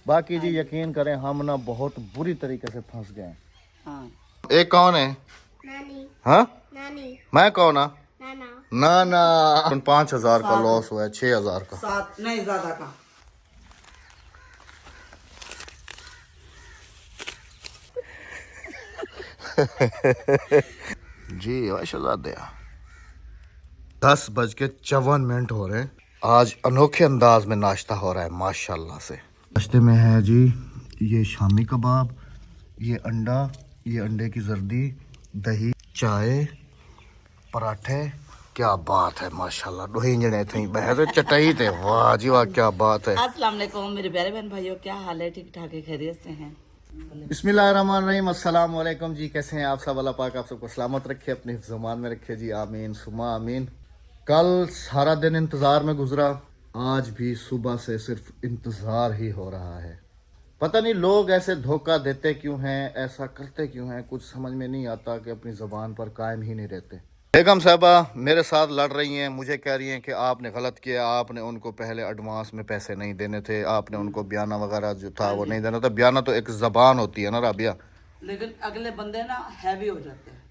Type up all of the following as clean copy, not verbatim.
बाकी जी यकीन करें हम ना बहुत बुरी तरीके से फंस गए। हाँ। एक कौन है? नानी। हाँ नानी। मैं कौन है? नाना। ना ना 5,000 का 7 लॉस हुआ है, 6,000 का। 7 नहीं ज्यादा का। जी शहजादे 10:54 हो रहे हैं। आज अनोखे अंदाज में नाश्ता हो रहा है माशाल्लाह से। नाश्ते में है जी ये शामी कबाब, ये अंडा, ये अंडे की जर्दी, दही, चाय, पराठे। क्या बात है माशाल्लाह। दोही जने थे बहर चटाई थे। वाह जी वाह क्या बात है। अस्सलाम वालेकुम मेरे प्यारे बहन भाइयों, क्या हाल है? ठीक ठाक है, खैरियत से हैं? बिस्मिल्लाहिर्रहमानिर्रहीम। अस्सलाम वालेकुम जी, कैसे हैं आप सब? अल्लाह पाक आप सबको सलामत रखे, अपने हिफ्ज़ ज़मान में रखे जी, आमीन सुमा आमीन। कल सारा दिन इंतज़ार में गुजरा, आज भी सुबह से सिर्फ इंतज़ार ही हो रहा है। पता नहीं लोग ऐसे धोखा देते क्यों हैं, ऐसा करते क्यों हैं, कुछ समझ में नहीं आता कि अपनी ज़बान पर कायम ही नहीं रहते। बेगम साहबा मेरे साथ लड़ रही हैं, मुझे कह रही हैं कि आपने गलत किया, आपने उनको पहले एडवांस में पैसे नहीं देने थे, आपने उनको बयाना वगैरह जो था वो नहीं देना था। बयाना तो एक ज़बान होती है ना राबिया। लेकिन अगले बंदे ना हैवी हो जाते हैं।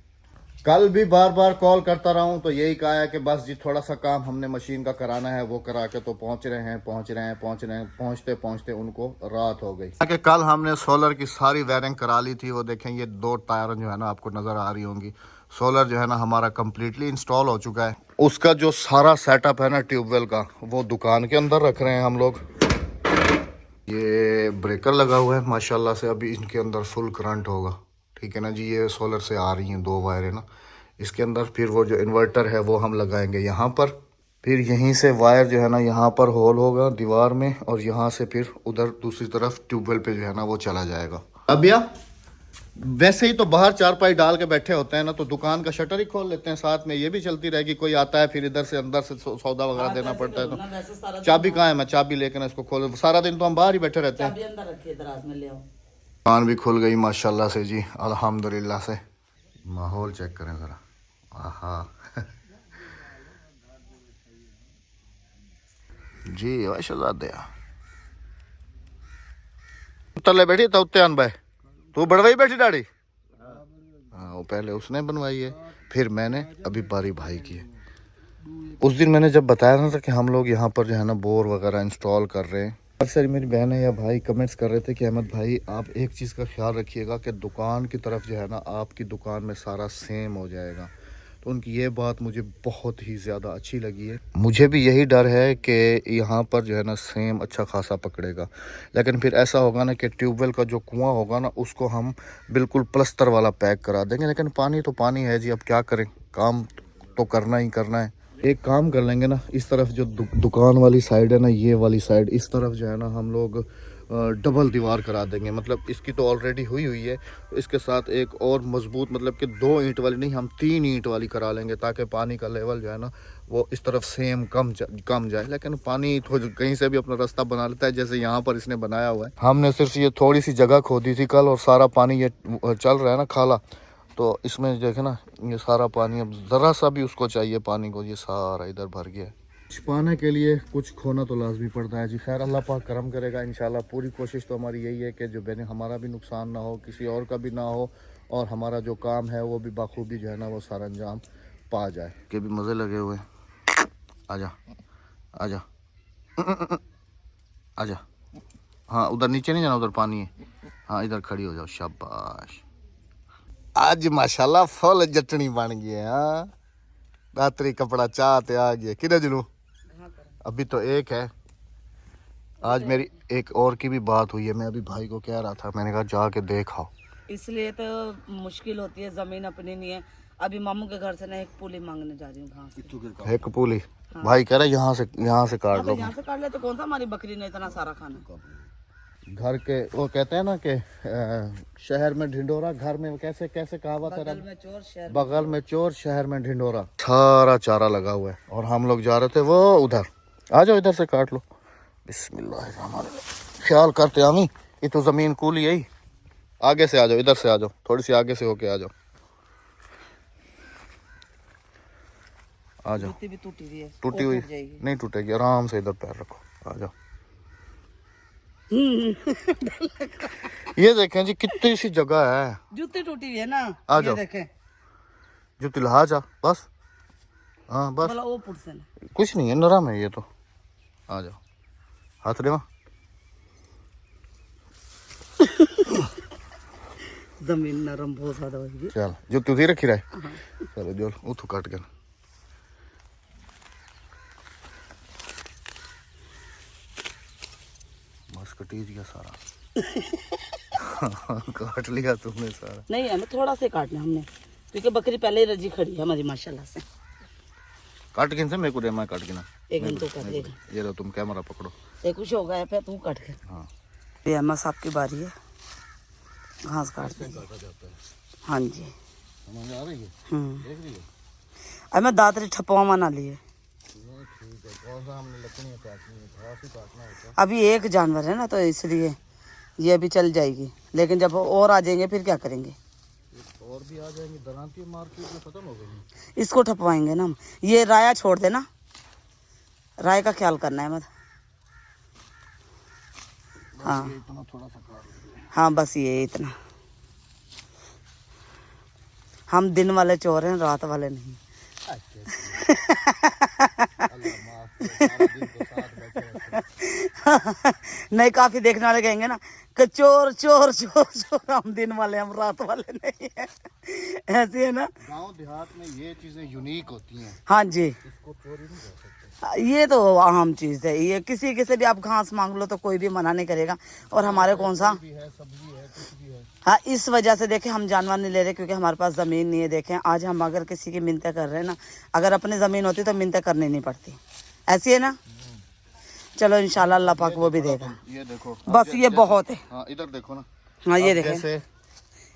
कल भी बार बार कॉल करता रहा हूँ तो यही कहा है कि बस जी थोड़ा सा काम हमने मशीन का कराना है, वो करा के तो पहुंच रहे हैं। पहुंचते पहुंचते उनको रात हो गई। कि कल हमने सोलर की सारी वायरिंग करा ली थी। वो देखें ये 2 टायर जो है ना आपको नज़र आ रही होंगी। सोलर जो है ना हमारा कम्प्लीटली इंस्टॉल हो चुका है। उसका जो सारा सेटअप है ना ट्यूबवेल का, वो दुकान के अंदर रख रहे हैं हम लोग। ये ब्रेकर लगा हुआ है माशाल्लाह से, अभी इनके अंदर फुल करंट होगा। ठीक है ना जी, ये सोलर से आ रही हैं 2 वायर है ना इसके अंदर। फिर वो जो इन्वर्टर है वो हम लगाएंगे यहाँ पर। फिर यहीं से वायर जो है ना यहाँ पर होल होगा दीवार में, और यहाँ से फिर उधर दूसरी तरफ ट्यूबवेल पे जो है ना वो चला जाएगा। अब या वैसे ही तो बाहर चारपाई डाल के बैठे होते हैं ना, तो दुकान का शटर ही खोल लेते हैं, साथ में ये भी चलती रहेगी। कोई आता है फिर इधर से अंदर से सौदा वगैरह देना पड़ता है, तो चाबी कहाँ है? मैं चाबी लेकर ना इसको खोल, सारा दिन तो हम बाहर ही बैठे रहते हैं। चाबी अंदर रखिए, दराज में ले आओ। दुकान भी खुल गई माशाल्लाह से जी, अल्हम्दुलिल्लाह से। माहौल चेक करें ज़रा, आहा जी वाह शहजादे तले बैठी था उत्ते अन भाई, तू बड़वाई बैठी दाढ़ी? हाँ वो पहले उसने बनवाई है, फिर मैंने, अभी बारी भाई की है। उस दिन मैंने जब बताया था कि हम लोग यहाँ पर जो है ना बोर वगैरह इंस्टॉल कर रहे हैं, अक्सर मेरी बहनें या भाई कमेंट्स कर रहे थे कि अहमद भाई आप एक चीज़ का ख्याल रखिएगा कि दुकान की तरफ जो है ना आपकी दुकान में सारा सेम हो जाएगा। तो उनकी ये बात मुझे बहुत ही ज़्यादा अच्छी लगी है। मुझे भी यही डर है कि यहाँ पर जो है ना सेम अच्छा खासा पकड़ेगा, लेकिन फिर ऐसा होगा ना कि ट्यूबवेल का जो कुआं होगा ना उसको हम बिल्कुल प्लस्तर वाला पैक करा देंगे। लेकिन पानी तो पानी है जी, अब क्या करें, काम तो करना ही करना है। एक काम कर लेंगे ना, इस तरफ जो दुकान वाली साइड है ना, ये वाली साइड, इस तरफ जो है ना हम लोग डबल दीवार करा देंगे। मतलब इसकी तो ऑलरेडी हुई हुई है, तो इसके साथ एक और मजबूत, मतलब कि 2 ईंट वाली नहीं, हम 3 ईंट वाली करा लेंगे, ताकि पानी का लेवल जो है ना वो इस तरफ सेम कम जाए। लेकिन पानी तो कहीं से भी अपना रास्ता बना लेता है, जैसे यहाँ पर इसने बनाया हुआ है। हमने सिर्फ ये थोड़ी सी जगह खोदी थी कल, और सारा पानी ये चल रहा है ना खाला, तो इसमें देखे ना ये सारा पानी, अब ज़रा सा भी उसको चाहिए पानी को, ये सारा इधर भर गया है। पाने के लिए कुछ खोना तो लाजमी पड़ता है जी। खैर अल्लाह पाक करम करेगा इंशाल्लाह। पूरी कोशिश तो हमारी यही है कि जो बेने हमारा भी नुकसान ना हो, किसी और का भी ना हो, और हमारा जो काम है वो भी बाखूबी जो है ना वो सारा अंजाम पा जाए। के भी मज़े लगे हुए। आजा आजा आजा। हाँ उधर नीचे नहीं जाना, उधर पानी है। हाँ इधर खड़ी हो जाओ, शाबाश। आज माशाल्लाह फुल जटनी बन गई है। हाँ रात्रि कपड़ा चाहते आ गया कि जुनू, अभी तो एक है। आज मेरी एक और की भी बात हुई है, मैं अभी भाई को कह रहा था, मैंने कहा जाके देखा। इसलिए तो मुश्किल होती है, जमीन अपनी नहीं है। अभी मामू के घर से ना एक पुली मांगने जा रही हूँ घास। एक पुली। हाँ। भाई कह रहा है यहाँ से काट लो। यहाँ से काट ले तो कौन सा हमारी बकरी ने इतना सारा खाना। घर के वो कहते हैं ना कि शहर में ढिंडोरा, घर में कैसे कैसे कहावत है, बगल में चोर शहर में ढिंडोरा। सारा चारा लगा हुआ है और हम लोग जा रहे थे वो उधर। आ जाओ इधर से काट लो। बिस्मिल्लाह, ख्याल करते आमी, ये तो जमीन कूली है। आगे से आ जाओ, इधर से आ जाओ, थोड़ी सी आगे से होके आ जाओ। आ जाओ। भी टूटी हुई है, टूटी हुई नहीं टूटेगी, आराम से इधर पैर रखो, आ जाओ। ये देखें जी कितनी सी जगह है। जूती टूटी हुई है ना, आ ये जाओ। देखें। जो तिलहा जा बस। हाँ बस, बोला वो पुरसन। कुछ नहीं है, नरम है ये तो। आ जाओ, हाथ देवा। जमीन नरम बहुत ज्यादा होगी। चल जो तुझी रखी रहे। चलो जो उठो काट के बस कटी दिया सारा। काट लिया तुमने सारा। नहीं हमें थोड़ा सा काटना हमने, क्योंकि बकरी पहले ही रजी खड़ी है हमारी माशाल्लाह से। काट के मेरे को दे, मैं काट के ना। एक घंटों कर देगा। ये लो तुम कैमरा पकड़ो। ये कुछ हो गया, फिर तू काट के। हाँ ये अम्मा साहब की बारी है, घास काटते हैं। हाँ जी। समझ आ रही है? देख रही है? अब मैं दातरी ठपवा मना लिए। ठीक है, कौन सा हमने लकड़ियाँ काटनी है, घास ही काटना होता है। अभी एक जानवर है ना, तो इसलिए ये अभी चल जाएगी, लेकिन जब और आ जाएंगे फिर क्या करेंगे? और भी आ जाएंगे, दरांती मार्केट में खत्म हो गई। इसको ठपवाएंगे ना हम। ये राया छोड़ देना, राय का ख्याल करना है मत। हाँ इतना थोड़ा सा काट। हाँ बस ये इतना। हम दिन वाले चोर हैं, रात वाले नहीं। नहीं, काफी देखने वाले कहेंगे ना कि चोर चोर चोर चोर, हम दिन वाले, हम रात वाले नहीं है। ऐसे है ना, गांव देहात में ये चीजें यूनिक होती हैं। हाँ जी, इसको चोरी नहीं कर सकते। ये तो अहम चीज है। ये किसी से भी आप घास मांग लो तो कोई भी मना नहीं करेगा। और हमारे कौन सा भी है, सब्जी है, कुछ भी है। हाँ, इस वजह से देखें हम जानवर नहीं ले रहे, क्योंकि हमारे पास ज़मीन नहीं है। देखें आज हम अगर किसी की मिन्नतें कर रहे हैं ना, अगर अपनी ज़मीन होती तो मिन्नतें करनी नहीं पड़ती। ऐसी है ना। चलो इंशाल्लाह अल्लाह पाक वो भी देगा। ये देखो बस ये बहुत है। हाँ इधर देखो ना। हाँ ये अब देखें, जैसे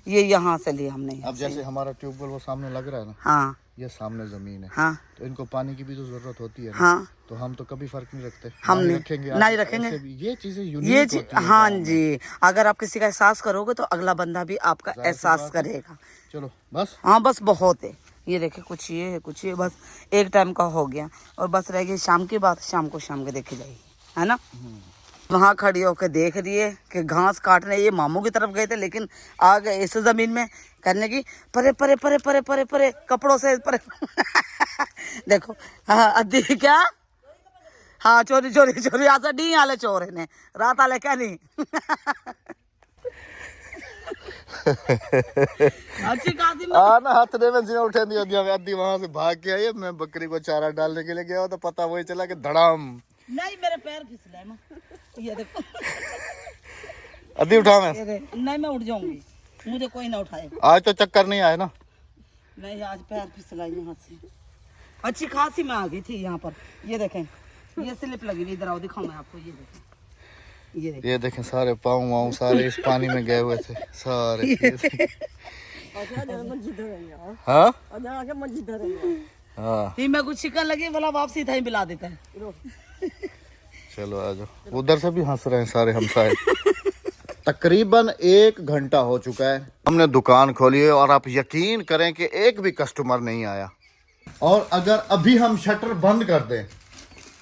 ये यहाँ से लिए हमने। अब जैसे हमारा ट्यूबवेल वो सामने लग रहा है ना, हाँ ये सामने जमीन है, हाँ तो इनको पानी की भी तो जरूरत होती है ना। हाँ, तो हम तो कभी फर्क नहीं रखते, हम नहीं नहीं रखेंगे, नहीं रखेंगे। ऐसे भी ये चीजें ये यूनिक चीज, होती हैं हाँ गाँव में। जी, अगर आप किसी का एहसास करोगे तो अगला बंदा भी आपका जाहिर सी एहसास बात है। करेगा। चलो बस। हाँ बस बहुत है। ये देखे कुछ ये है, कुछ ये, बस एक टाइम का हो गया। और बस रह गई शाम की बात, शाम को शाम के देखी जाएगी, है ना। वहाँ खड़ी होकर देख रही है कि घास काटने ये मामू की तरफ गए थे, लेकिन आ गए इस जमीन में करने की परे परे परे परे परे परे कपड़ों से परे। देखो हाँ अद्दी क्या, हाँ चोरी चोरी चोरी आसा डी आले चोर है ने रात आले क्या नहीं। अच्छी खासी में ना हाथ दे में जिना उठा दिया दिया, अद्दी वहां से भाग के आई। मैं बकरी को चारा डालने के लिए गया तो पता वही चला कि धड़ाम। नहीं, मेरे पैर फिसले ना। ये देखो अद्दी उठा मैं। ये देख, नहीं मैं उठ जाऊंगी, मुझे कोई ना उठाए। आज तो चक्कर नहीं आया ना। नहीं आज पैर फिसला यहाँ से। अच्छी खासी मैं आ गई थी यहाँ पर। ये देखें, ये स्लिप लगी हुई, इधर आओ दिखाऊं मैं आपको। ये देखें, ये देखें, ये देखें सारे पाँव वाँव सारे इस पानी में गए हुए थे सारे। हाँ हाँ ये मैं कुछ चिकन लगी वाला वापसी था ही मिला देता है। चलो आ जाओ। उधर से भी हंस रहे हैं सारे हमसाए। तकरीबन 1 घंटा हो चुका है हमने दुकान खोली है, और आप यकीन करें कि एक भी कस्टमर नहीं आया। और अगर अभी हम शटर बंद कर दें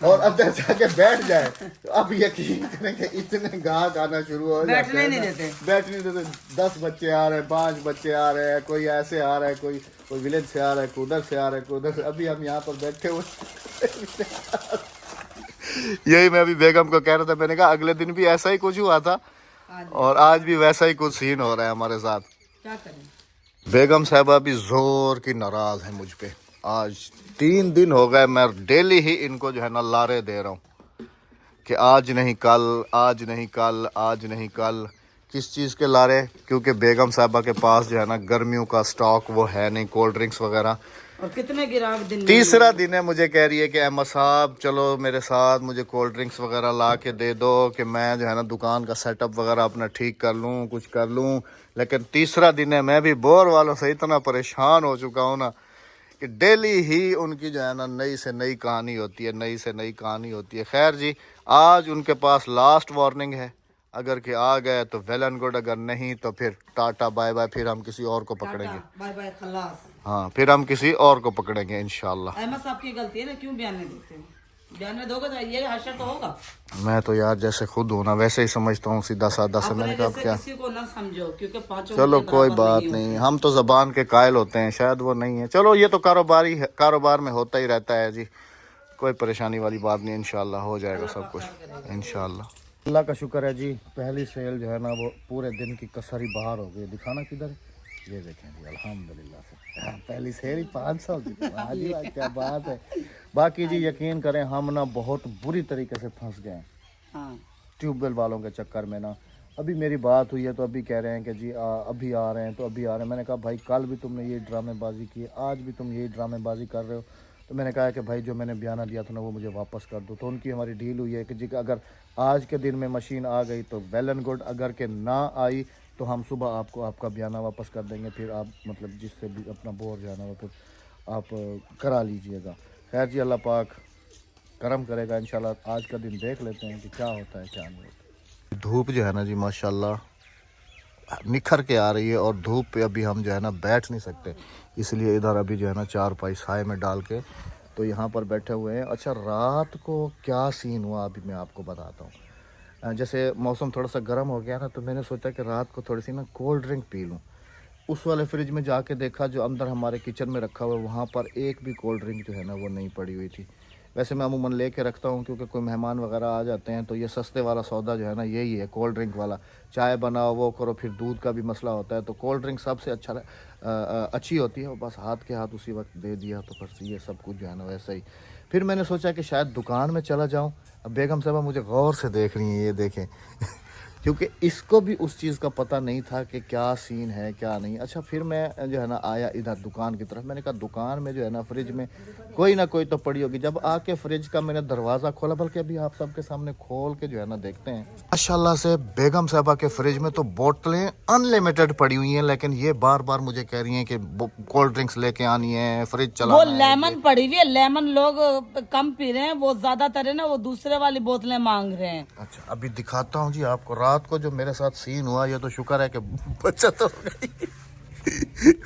और अंदर जाके बैठ जाए तो आप यकीन करें कि इतने गाहक आना शुरू हो जाते हैं। बैठने नहीं देते। बैठने नहीं देते। 10 बच्चे आ रहे हैं, 5 बच्चे आ रहे हैं, कोई ऐसे आ रहा है, कोई विलेज से आ रहा है, कोई उधर से आ रहा है, कोई उधर से। अभी हम यहाँ पर बैठे हुए। यही मैं अभी बेगम को कह रहा था, मैंने कहा अगले दिन भी ऐसा ही कुछ हुआ था और आज भी वैसा ही कुछ सीन हो रहा है हमारे साथ। क्या करें। बेगम साहबा भी जोर की नाराज है मुझ पे। आज 3 दिन हो गए मैं डेली ही इनको जो है ना लारे दे रहा हूँ कि आज नहीं कल, आज नहीं कल, आज नहीं कल। किस चीज़ के लारे? क्योंकि बेगम साहबा के पास जो है ना गर्मियों का स्टॉक वो है नहीं, कोल्ड ड्रिंक्स वगैरह। और कितने गिराक दिन में। तीसरा दिन है, मुझे कह रही है कि अहमद साहब चलो मेरे साथ, मुझे कोल्ड ड्रिंक्स वगैरह ला के दे दो कि मैं जो है ना दुकान का सेटअप वगैरह अपना ठीक कर लूँ, कुछ कर लूँ। लेकिन तीसरा दिन है, मैं भी बोर वालों से इतना परेशान हो चुका हूँ ना कि डेली ही उनकी जो है ना नई से नई कहानी होती है, नई से नई कहानी होती है। खैर जी, आज उनके पास लास्ट वार्निंग है, अगर कि आ गए तो वेल एंड गुड, अगर नहीं तो फिर टाटा बाय बाय, फिर हम किसी और को पकड़ेंगे। बाय बाय खलास। हाँ फिर हम किसी और को पकड़ेंगे इंशाल्लाह। अहमद साहब की गलती है ना, क्यों बयान नहीं देते हो? जाने दोगे तो ये हशर तो होगा। मैं तो यार जैसे खुद हूं ना वैसे ही समझता हूँ, सीधा साधा से। मैंने कहा अब जैसे क्या, किसी को ना समझो, क्योंकि पांचों चलो उंगलियां कोई बराबर बात नहीं नहीं, होती। हम तो जबान के कायल होते हैं, शायद वो नहीं है। चलो ये तो कारोबारी है, कारोबार में होता ही रहता है जी, कोई परेशानी वाली बात नहीं, इंशाल्लाह हो जाएगा सब कुछ इंशाल्लाह। अल्लाह का शुक्र है जी, पहली सेल जो है ना वो पूरे दिन की कसरी बाहर हो गई। दिखाना किधर, ये देखें जी, अल्हम्दुलिल्लाह से पहली सेल ही 500 की। वाह जी वाह, क्या बात है। बाकी जी यकीन करें हम ना बहुत बुरी तरीके से फंस गए हैं हाँ। ट्यूबवेल वालों के चक्कर में ना। अभी मेरी बात हुई है तो अभी कह रहे हैं कि जी अभी आ रहे हैं, तो अभी आ रहे हैं। मैंने कहा भाई कल भी तुमने ये ड्रामेबाजी की, आज भी तुम यही ड्रामेबाजी कर रहे हो। तो मैंने कहा कि भाई जो मैंने बयाना दिया था ना वो मुझे वापस कर दो। तो उनकी हमारी डील हुई है कि जी अगर आज के दिन में मशीन आ गई तो वेल एंड गुड, अगर के ना आई तो हम सुबह आपको आपका बयाना वापस कर देंगे। फिर आप मतलब जिससे भी अपना बोर जो है ना वो फिर आप करा लीजिएगा। खैर जी, अल्लाह पाक करम करेगा इंशाल्लाह। आज का दिन देख लेते हैं कि क्या होता है क्या नहीं होता। धूप जो है ना जी माशाल्लाह निखर के आ रही है, और धूप पे अभी हम जो है ना बैठ नहीं सकते, इसलिए इधर अभी जो है ना चारपाई साए में डाल के तो यहाँ पर बैठे हुए हैं। अच्छा, रात को क्या सीन हुआ अभी मैं आपको बताता हूँ। जैसे मौसम थोड़ा सा गर्म हो गया ना, तो मैंने सोचा कि रात को थोड़ी सी ना कोल्ड ड्रिंक पी लूँ। उस वाले फ्रिज में जाके देखा जो अंदर हमारे किचन में रखा हुआ है, वहाँ पर एक भी कोल्ड ड्रिंक जो है ना वो नहीं पड़ी हुई थी। वैसे मैं अमूमन लेके रखता हूँ क्योंकि कोई मेहमान वगैरह आ जाते हैं तो ये सस्ते वाला सौदा जो है ना यही है, कोल्ड ड्रिंक वाला। चाय बनाओ वो करो, फिर दूध का भी मसला होता है, तो कोल्ड ड्रिंक सबसे अच्छी होती है। और बस हाथ के हाथ उसी वक्त दे दिया तो फिर ये सब कुछ जो है ना वैसे ही। फिर मैंने सोचा कि शायद दुकान में चला जाऊँ। अब बेगम साहबा मुझे गौर से देख रही हैं, ये देखें क्योंकि इसको भी उस चीज़ का पता नहीं था कि क्या सीन है क्या नहीं। अच्छा, फिर मैं जो है ना आया इधर दुकान की तरफ। मैंने कहा दुकान में जो है ना फ्रिज में कोई ना कोई तो पड़ी होगी। जब आके फ्रिज का मैंने दरवाज़ा खोला, बल्कि अभी आप सबके सामने खोल के जो है ना देखते हैं, माशाल्लाह से बेगम साहबा के फ्रिज में तो बोतलें अनलिमिटेड पड़ी हुई हैं, लेकिन ये बार बार मुझे कह रही हैं कि कोल्ड ड्रिंक्स लेके आनी है, फ्रिज चलाना वो है। लेमन पड़ी हुई है, लेमन लोग कम पी रहे हैं, वो ज्यादातर है ना वो दूसरे वाली बोतलें मांग रहे हैं। अच्छा, अभी दिखाता हूँ जी आपको रात को जो मेरे साथ सीन हुआ। ये तो शुक्र है कि बचत हो गई।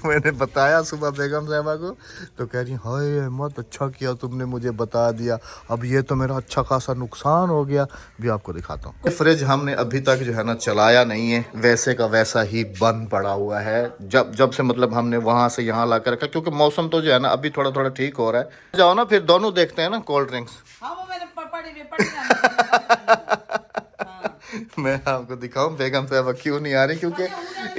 मैंने बताया सुबह बेगम साहबा को, तो कह रही हाय अहमद अच्छा किया तुमने मुझे बता दिया, अब ये तो मेरा अच्छा खासा नुकसान हो गया। भी आपको दिखाता हूँ। फ्रिज हमने अभी तक जो है ना चलाया नहीं है, वैसे का वैसा ही बंद पड़ा हुआ है। जब से मतलब हमने वहाँ से यहाँ ला कर रखा, क्योंकि मौसम तो जो है ना अभी थोड़ा थोड़ा ठीक हो रहा है। जाओ ना फिर दोनों देखते हैं ना कोल्ड ड्रिंक्स। हाँ, वो मैंने मैं आपको दिखाऊं बेगम साहबा क्यों नहीं आ रही, क्योंकि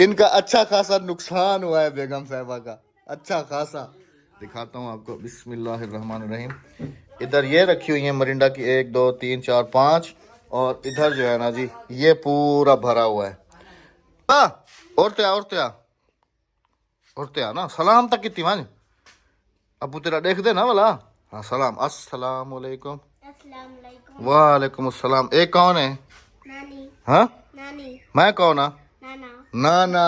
इनका अच्छा खासा नुकसान हुआ है बेगम साहबा का, अच्छा खासा। दिखाता हूँ आपको, बिस्मिल्लाहिर्रहमानिर्रहीम। इधर ये रखी हुई है मरिंडा की 1 2 3 4 5, और इधर जो है ना जी ये पूरा भरा हुआ है। और त्या ना सलाम तक कितनी मान अबू तेरा देख दे ना वाला। हाँ सलाम, अस्सलाम वालेकुम। वालेकुम अस्सलाम। एक कौन है? नानी। हाँ नानी। मैं कौन है? नाना। नाना।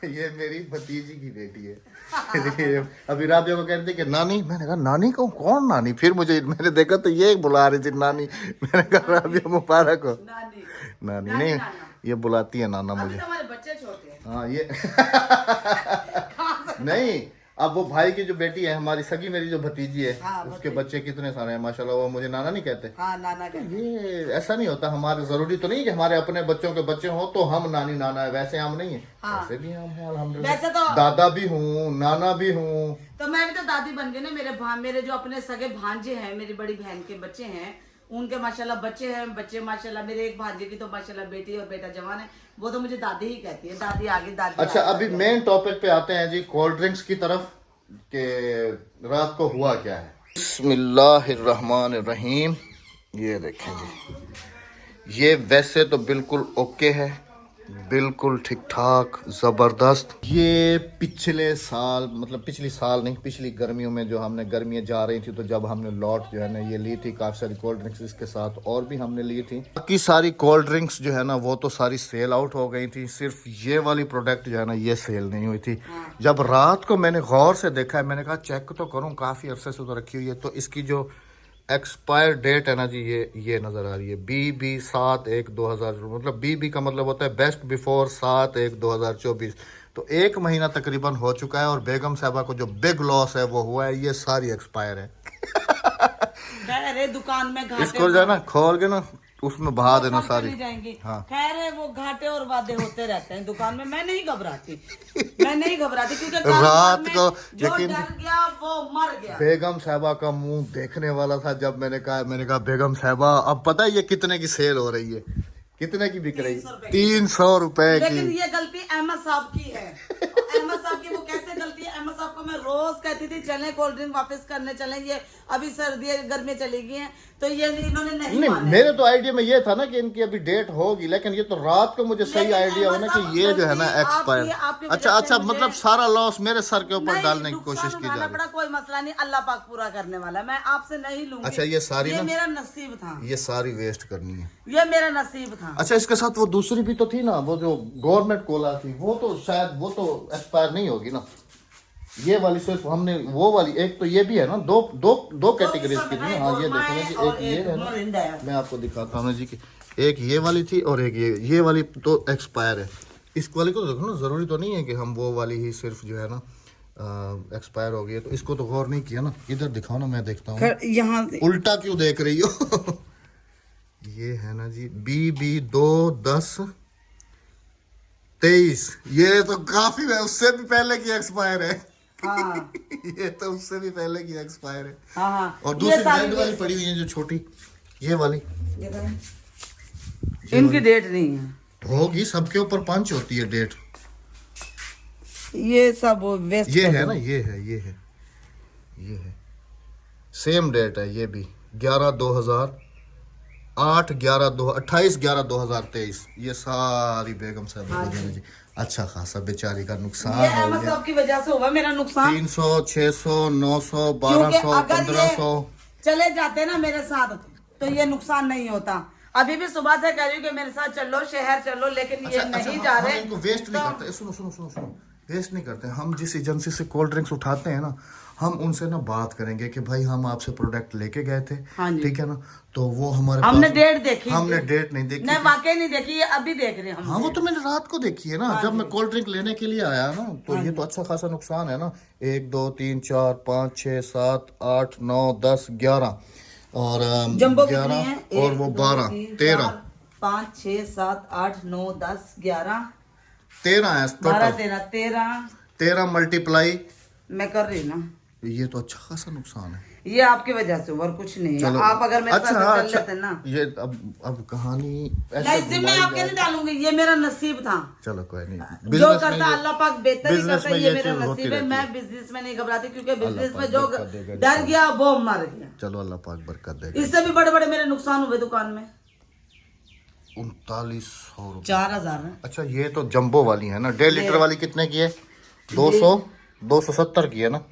ये मेरी भतीजी की बेटी है। अभी राबिया को कहते कि नानी, मैंने कहा नानी को कौन नानी? फिर मैंने देखा तो ये बुला रही थी नानी। मैंने कहा राबिया मुबारक हो। नानी नहीं, ये बुलाती है नाना मुझे। हमारे बच्चे छोटे हैं। हाँ ये नहीं, अब वो भाई की जो बेटी है हमारी सगी, मेरी जो भतीजी है, हाँ, उसके बच्चे कितने सारे हैं माशाल्लाह, वो मुझे नाना नहीं कहते। हाँ, नाना का ये ऐसा नहीं होता, हमारे जरूरी तो नहीं कि हमारे अपने बच्चों के बच्चे हों तो हम नानी नाना है, वैसे हम नहीं है। हाँ। वैसे भी हम हैं अल्हम्दुलिल्लाह। वैसे तो दादा भी हूँ, नाना भी हूँ। तो मैं भी तो दादी बन गई ना। मेरे जो अपने सगे भांजे हैं, मेरी बड़ी बहन के बच्चे हैं, उनके माशाल्लाह बच्चे हैं। बच्चे माशाल्लाह मेरे एक भांजे की तो माशाल्लाह बेटी और बेटा जवान है, वो तो मुझे दादी ही कहती है, दादी आगे दादी। अच्छा, अभी मेन टॉपिक पे आते हैं जी, कोल्ड ड्रिंक्स की तरफ, के रात को हुआ क्या है। बिस्मिल्लाहिर्रहमानिर्रहीम। ये देखें जी, ये वैसे तो बिल्कुल ओके है, बिल्कुल ठीक ठाक ज़बरदस्त। ये पिछले साल, मतलब पिछली साल नहीं, पिछली गर्मियों में जो हमने गर्मियाँ जा रही थी तो जब हमने लॉट जो है ना ये ली थी, काफ़ी सारी कोल्ड ड्रिंक्स इसके साथ और भी हमने ली थी। बाकी सारी कोल्ड ड्रिंक्स जो है ना वो तो सारी सेल आउट हो गई थी, सिर्फ ये वाली प्रोडक्ट जो है ना ये सेल नहीं हुई थी। जब रात को मैंने गौर से देखा है, मैंने कहा चेक तो करूँ, काफ़ी अरसे से तो रखी हुई है, तो इसकी जो एक्सपायर डेट है ना जी ये नज़र आ रही है, BB-7/1/2000, मतलब BB का मतलब होता है बेस्ट बिफोर 7/1/2024। तो 1 महीना तकरीबन हो चुका है, और बेगम साहबा को जो बिग लॉस है वो हुआ है, ये सारी एक्सपायर है। खैर है दुकान में घाटे इसको जो है ना खोल के ना उसमें बहा देना सब सारी। चली जाएंगी। हाँ। खैर है वो घाटे और वादे होते रहते हैं दुकान में। मैं नहीं घबराती, मैं नहीं घबराती क्योंकि कारोबार रात में को जो यकीन डर गया वो मर गया। बेगम साहबा का मुंह देखने वाला था जब मैंने कहा बेगम साहबा अब पता है ये कितने की सेल हो रही है, कितने की बिक रही है? 300 रुपए लेकिन की। ये गलती अहमद साहब की है। अहमद साहब की वो कैसे गलती है? अहमद साहब को मैं रोज कहती थी चलें कोल्ड ड्रिंक वापस करने चलें, ये अभी सर्दी गर्मी चली गई है तो ये इन्होंने नहीं नहीं माना। मेरे तो आइडिया में ये था ना कि इनकी अभी डेट होगी, लेकिन ये तो रात को मुझे सही लेकिन आइडिया हो ना अहमद कि साहब ये जो है ना गलती एक्सपायर। आपकी वजह अच्छा से अच्छा, मुझे- मतलब सारा लॉस मेरे सर के ऊपर नहीं, डालने की नुकसान कोशिश की जा उठाना रही पड़ा, कोई मसला नहीं, अल्लाह पाक पूरा करने वाला है। मैं आपसे नहीं लूंगी। अच्छा, ये सारी ये ना- मेरा नसीब था, ये सारी वेस्ट करनी है। ये मेरा नसीब था। अच्छा, इसके साथ वो दूसरी भी तो थी ना, वो जो गवर्नमेंट कोला थी, वो तो शायद वो तो एक्सपायर नहीं होगी ना। ये वाली सिर्फ हमने वो वाली, एक तो ये भी है ना, दो दो दो कैटेगरीज की थी ना। हाँ ये देखो ना जी, एक ये है ना, मैं आपको दिखाता हूँ ना जी कि एक ये वाली थी और एक ये वाली तो एक्सपायर है। इस वाली को देखो ना, जरूरी तो नहीं है कि हम वो वाली ही सिर्फ जो है ना एक्सपायर हो गई है, तो इसको तो गौर नहीं किया ना। इधर दिखाओ ना, मैं देखता हूँ। यहाँ उल्टा क्यों देख रही हो? ये है ना जी BB 2-10-23, ये तो काफी है, उससे भी पहले की एक्सपायर है। हाँ ये तो उससे भी पहले की एक्सपायर है। हाँ हाँ। और ये दूसरी सारी रेड वाली पड़ी हुई है जो छोटी, ये वाली ये करें। इनकी डेट नहीं है, होगी, सबके ऊपर पंच होती है डेट। ये सब वेस्ट। ये है ना, ये है सेम डेट है, ये भी 28/11/2023। ये सारी बेगम साहब जी। अच्छा खासा बेचारी का नुकसान ये हो अहमद गया। साहब की वजह से हुआ मेरा नुकसान। 300, 600, 900, क्योंकि 1200, अगर ये 1500। चले जाते ना मेरे साथ तो ये नुकसान नहीं होता। अभी भी सुबह से कह रही हूँ कि मेरे साथ चलो, शहर चलो, लेकिन ये नहीं जा हम रहे। इनको वेस्ट नहीं तो- करते। सुनो, वेस्ट नहीं करते। हम जिस एजेंसी से कोल्ड ड्रिंक्स उठाते हैं ना, हम उनसे ना बात करेंगे कि भाई हम आपसे प्रोडक्ट लेके गए थे, हाँ जी। ठीक है ना, तो वो हमारे हमने पास- डेट देखी, हमने डेट नहीं देखी। नहीं वाकई नहीं देखी, ये अभी देख रहे हैं हम। हाँ वो तो मैंने रात को देखी है ना, जब मैं कोल्ड ड्रिंक लेने के लिए आया ना, तो ये तो अच्छा खासा नुकसान है ना। 1 2 3 4 5 6 7 8 9 10 11 और जंबो 11 है? और वो 12 13 5 6 7 8 9 10 11 13 है 12 टोटल। 13 13 मल्टीप्लाई, मैं कर रही हूँ ना। ये तो अच्छा खासा नुकसान है। ये आपकी वजह से और कुछ नहीं है। चलो, आप अगर मेरे अच्छा, साथ चल अच्छा, लेते ना। ये अब कहानी ऐसे नहीं, इससे मैं घुमाई आपके जाए। नहीं डालूंगी, ये मेरा नसीब था। चलो कोई नहीं, जो बिजनेस में करता ये- अल्लाह पाक बेहतर ही बिजनेस करता में है, ये ये मेरा चीज़ होती नसीब है। रहती मैं है। बिजनेस में नहीं घबराती क्योंकि बिजनेस पाक में जो बरकत देगा डर गया वो मर गया। चलो अल्लाह पाक बरकत देगा। इससे भी बड़े बड़े मेरे नुकसान हुए दुकान में। 3900 रुपये। 4000 है। अच्छा, ये तो जंबो वाली है ना। 1.5 लीटर वाली कितने की है? 270 की है ना।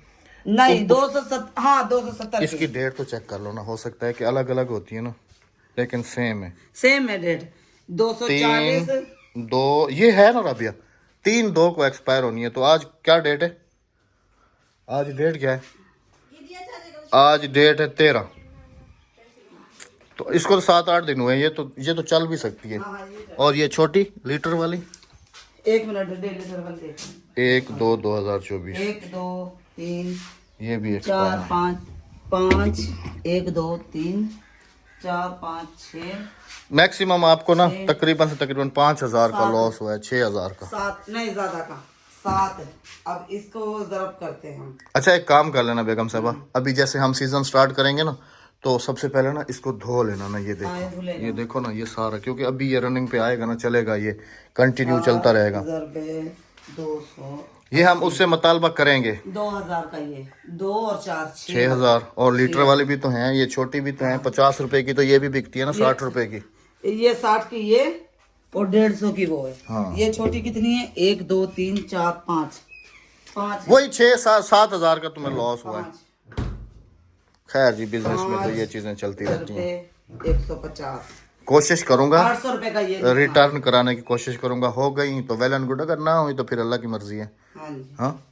नहीं 270, हाँ 270 इसकी डेट तो चेक कर लो ना, हो सकता है कि अलग अलग होती है ना, लेकिन सेम है। सेम है डेट 240। 3/2 ये है ना राबिया, 3/2 को एक्सपायर होनी है। तो आज क्या डेट है? आज डेट क्या है? आज डेट है 13। तो इसको तो 7-8 दिन हुए हैं। ये तो चल भी सकती है। और ये छोटी लीटर वाली 1 मिनट 1.5 लीटर वाली देखो। 1/2/2024, 1 2 3 ये भी 4 एक्सपायर। 5 1 2 3 4 5 6 मैक्सिमम आपको ना तकरीबन से तकरीबन 5000 का लॉस हुआ है, 6000 का। 7 नहीं ज्यादा का 7 है। अब इसको जरब करते हैं हम। अच्छा, एक काम कर लेना बेगम साहबा, अभी जैसे हम सीजन स्टार्ट करेंगे ना, तो सबसे पहले ना इसको धो लेना ना। ये हाँ, ये धो देखो, लेना। ये देखो ना, ये सारा, क्योंकि अभी ये रनिंग पे आएगा ना, चलेगा, ये कंटिन्यू चलता रहेगा। 200 ये हम उससे मुतालबा करेंगे। 2000 का ये 2 और 4 6000। और लीटर वाली भी तो हैं, ये छोटी भी तो हैं, 50 रुपए की तो ये भी बिकती है ना, 60 रुपए की। ये 60 की ये और 150 की वो है। हाँ। ये छोटी कितनी है? 1 2 3 4 5 वही 6-7 हजार का तुम्हें लॉस हुआ है। खैर जी, बिजनेस में तो ये चीजें चलती रहती हैं। 150 कोशिश करूंगा 800 रुपए का ये। रिटर्न कराने की कोशिश करूंगा। हो गई तो वेल एंड गुड, अगर ना हुई तो फिर अल्लाह की मर्जी है। हाँ जी, हाँ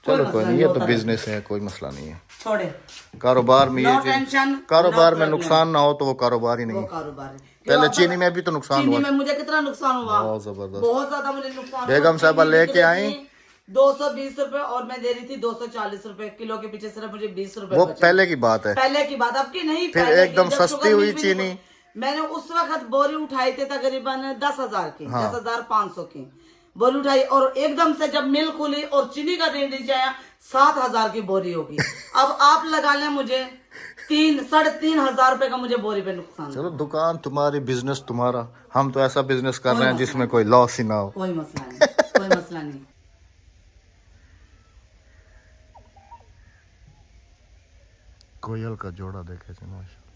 चलो, कोई मसला नहीं, ये तो होता बिजनेस है, कोई मसला नहीं है। छोड़े। कारोबार में नो ये चीज, टेंशन, कारोबार नो में प्रॉब्लम। नुकसान ना हो तो वो कारोबार ही नहीं वो है। कारोबार है। पहले क्यों चीनी आप- में भी तो नुकसान चीनी हुआ। में मुझे कितना नुकसान हुआ? बहुत जबरदस्त। बहुत ज्यादा मुझे नुकसान हुआ। बेगम साहबा चीनी लेके बिक आई, रही थी, 220 रुपए और मैं दे रही थी 240 रुपए किलो के पीछे, सिर्फ मुझे 20 रुपए वो बचे। पहले की बात है। पहले की बात, अब की नहीं। फिर पहले एकदम की, जब सस्ती शुगर हुई मिल भी नहीं- चीनी। मैंने उस वक्त बोरी उठाई थी तकरीबन 10,000 की, हाँ। 10,500 की बोरी उठाई, और एकदम से जब मिल खुली और चीनी का रेट नीचे आया 7,000 की बोरी होगी। अब आप लगा लें मुझे 3-3,500 रुपए का मुझे बोरी पे नुकसान। चलो दुकान तुम्हारी, बिजनेस तुम्हारा, हम तो ऐसा बिजनेस कर कोई रहे हैं मसला जिसमें कोई लॉस ही ना हो। कोई मसला नहीं, कोई मसला नहीं। कोयल का जोड़ा देखे थे माशा।